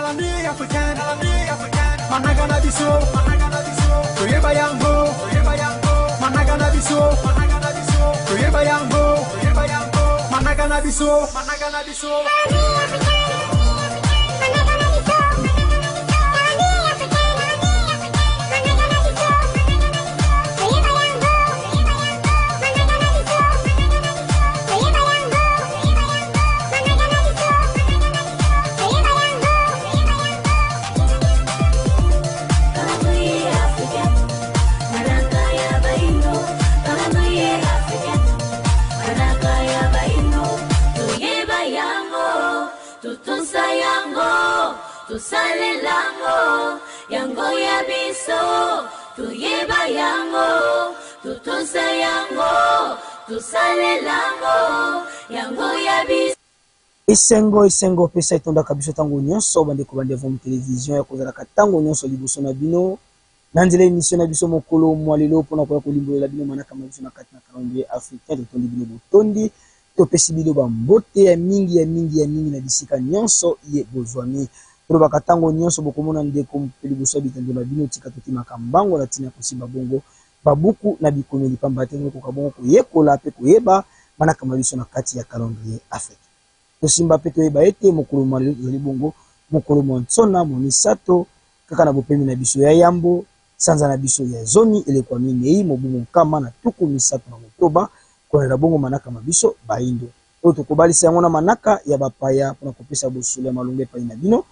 calendrier africain, managana biso, toyeba yango, managana biso, toyeba yango, managana biso. Tusale lango, yango ya biso, tuyeba yango, tutunsa yango, tusale lango, yango ya biso. Esengo pesa itonda kabiso tango nyonso bande ko bande vom télévision ya kozala katango nyonso liboso na bino. Nanzela émission na biso mokolo mwalelo pona ko limbolela bino manaka mabiso na kati na calendrier africain tondi bino botondi to pesi bino ba mbote ya mingi na bisika nyonso ye bozwami. Pour bakatango nyonso bokomona ndeko mpeli boso bitendo na bino tika totima kambango na tina kosimba bongo babuku na bikomeli pamba tengo ko kabongo ko yekola pe ko yeba manaka mabiso na kati ya calendrier africain. Tosimba pe to yeba ete mokolo malelo zali bongo mokolo monsona monisato kaka na bopemi na biso ya yambo sanza na biso ya zoni ele kwa minei mobumu kama na tuku misato na motoba kwa na bongo manaka mabiso baindo. Oto kobalisa yango na manaka ya bapaya pona kopesa bosule malunge pa ina bino.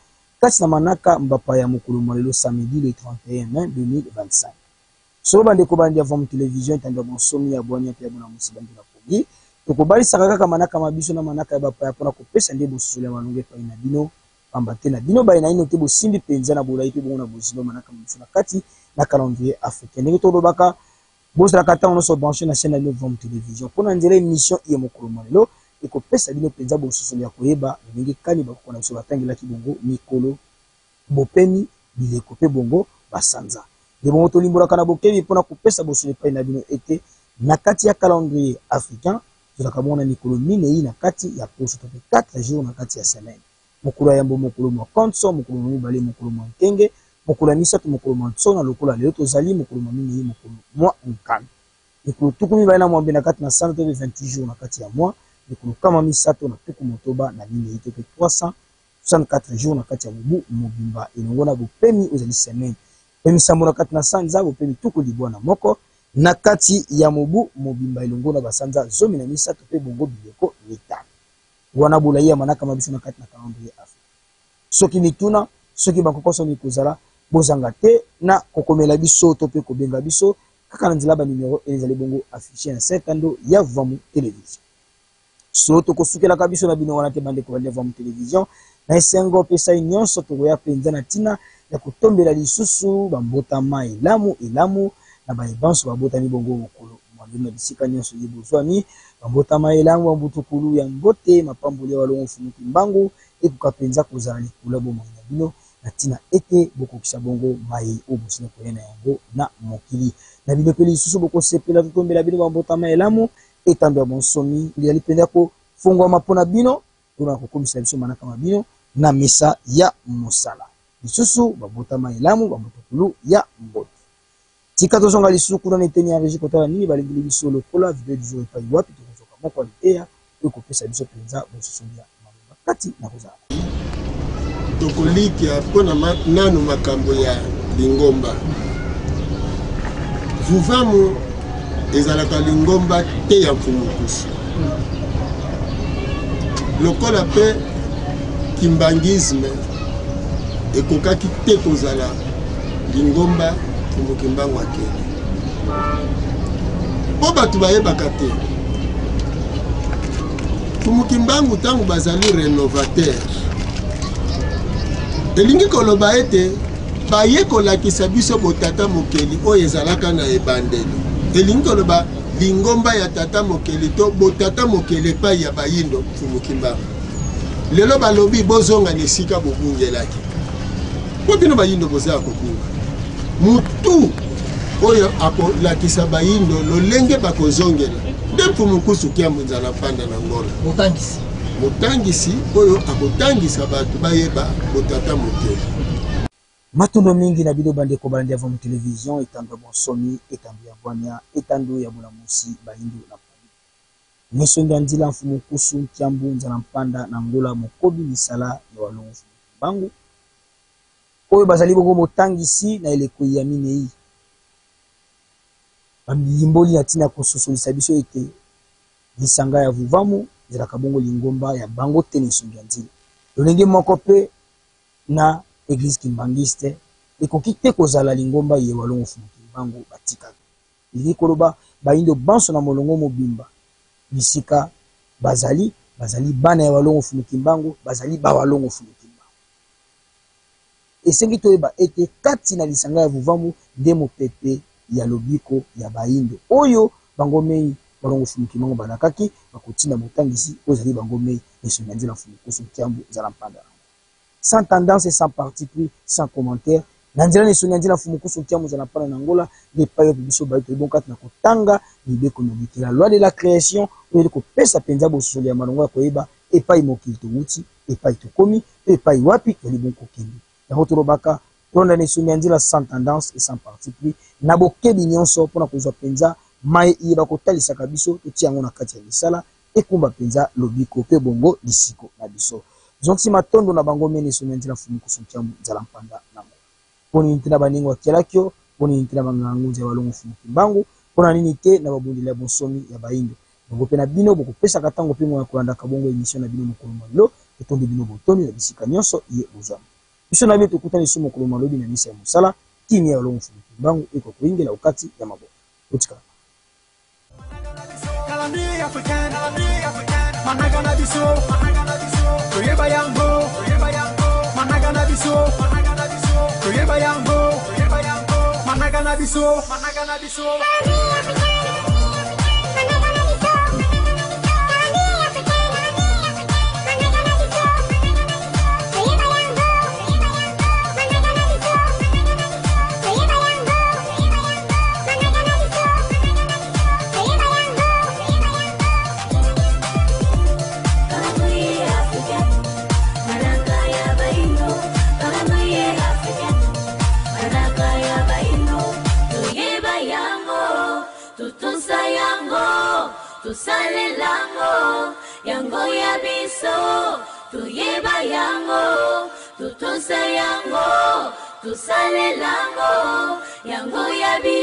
Kasi na manaka mbapa ya mokolo malelo samedi le 31 mai 2025. So bande ko bande avant télévision tanda bonsomi ya bwanya pe bona musibandi na kogi. To ko bali sakaka manaka mabiso na manaka ya bapa ya pona ko pesa nde bosule malunge pa ina bino pambate na bino ba ina ino te bosimbi penza na bolai pe bona bozilo manaka mabiso na kati na calendrier africain. Ndenge to dobaka bosala kata ono so brancher na chaîne ya avant télévision pona nzela émission ya mokolo malelo. Eko pesa bino penza bososoli ya koyeba ndenge kani bakona biso batangela ki bongo mikolo bopemi bileko pe bongo basanza de bongo to limbola kana bokebi pona kopesa bososoli pa na bino ete na kati ya calendrier africain tozaka mona mikolo minei na kati ya poso to 4 jours na kati ya semaine mokolo ya yambo mokolo mwa konso mokolo mwa mibale mokolo mwa nkenge mokolo ya misato mokolo mwa tsona lokola leo tozali mokolo mwa minei mokolo mwa nkana mikolo tukumi baina mwa mbena kati na 120 jours na kati ya mwa mikolo kama misato na tuku motoba na minei to 364 jours na kati ya mobu mobimba elongo na bopemi ozali semaine pemi sambo na kati na sanza bopemi tuku libwana moko na kati ya mobu mobimba elongo na basanza zomi na misato pe bongo bileko mitano wana bolai ya manaka mabiso na kati na calendrier africain soki mituna soki bakokoso mikozala bozanga te na kokomela biso to pe kobenga biso kaka na nzela ba numero ezali bongo affiché na sekando ya Vamu télévision. So to kosukela kabiso na bino wana te bande ko bande Vamu télévision na esengo pesa nyonso to ya penza na tina ya kotombela lisusu bambotama elamu na baebanso babotami bongo mokolo mwalelo na bisika nyonso yebozwami bambotama elamu bambutukulu ya mbote mapamboli ya walongo fumuki mbangu ekuka penza kozala likula bomoi na bino na tina ete bokokisa bongo mai obosina koyena yango na mokili na bino pe lisusu bokosepela totombela bino bambotama elamu etambe ya bonsomi ndiyali penda ko fungwa mapona bino tuna kokomisa biso manaka mabino na mesa ya mosala lisusu babotama elamu bamotukulu ya mbote tika tozonga lisusu kuna neteni ya régie kotala nini balingili biso lokola video du jour epai wapi tokozoka moko aliteya ekopesa biso penza bososolia maloba kati na kozala tokolikia mpona nanu makambo ya lingomba vuvamu ezalaka lingomba te ya mfumukusu lokola pe kimbangisme ekokaki te kozala lingomba mfumukimbangu akele po bato bayebaka te mfumukimbangu ntango bazali renovateur elingi koloba ete bayekolakisa biso botata mokeli oyo ezalaka na ebandeli elingi koloba lingomba ya tata mokeli to botata mokeli epai ya bayindo mfumukimbangu lelo balobi bozonga na esika bobungelaki po bino bayindo bozala kobunga mutu oyo akolakisa bayindo lolenge bakozongela nde mfumukusu kia munzala panda na ngolo motangisi oyo akotangisa bato bayeba botata mokeli. Matundo mingi na bido bande ko bande avant télévision etando bonsomi etando ya bwania etando ya bulamusi baindu na pali. Nisonga nzila mfumu kusu kiambu nzala mpanda na ngola mokobi misala ya walongo bangu. Oyo bazali bongo motangisi na eleko ya minei. Bambimboli ya tina kososolisa biso ete lisanga ya vuvamu nzela kabongo lingomba ya bango tene songa nzila. Lolenge moko pe na Église kimbangiste ekoki te kozala lingomba ye walongo fumu kimbangu batika. Ili koloba baindo banso na molongo mobimba. Bisika bazali bana ya walongo fumu kimbangu, bazali ba walongo fumu kimbangu. Esengi toyeba ete kati na lisanga ya vuvamu nde mopepe ya lobiko ya baindo. Oyo bangomei walongo fumu kimbangu banakaki bakotinda motangisi ozali bangomei esonga nzela fumu kusu kiambu nzala mpanda. Sans tendance et sans parti pris, sans commentaire. Nanzela ne sonyanzi la fumu kusu kiamu za napana nangola, les payo biso ba to bon kat na kotanga, libe konomiki la loi de la création, ou ko pesa penza bo soli ya malongo ko yeba et pas imokil to wuti, et pas to komi, et pas wapi to li bon ko kebi. Ya hotoro baka, ronda ne sonyanzi la sans tendance et sans parti pris, na bo kebi nyonso pona ko zo penza, mai yeba ko talisa kabiso to tiango na kati ya misala, e kumba penza lobiko pe bongo disiko na biso. Zonti matondo na bango mene sonyanzi la fumu kusu kiamu nzala mpanda nango. Poni intina baningo wakialakyo, poni intina banganguze walongo fumu kimbangu, pona nini te na babundi la bonsomi ya baindo. Bongo pe na bino boko pesa katango pingo ya kulanda kabongo emission na bino mokolo malo, etonde bino botoni na bisika nyonso iye uzamu. Biso na bito kutani sumo mokolo malobi na misa ya musala, kimi ya walongo fumu kimbangu eko kuingela ukati ya mabo. Utika. Managana biso, toyeba yango, managana biso, toyeba yango, managana biso, tusale lango yango ya biso tuyeba yango tutunsa yango tusale lango yango ya biso.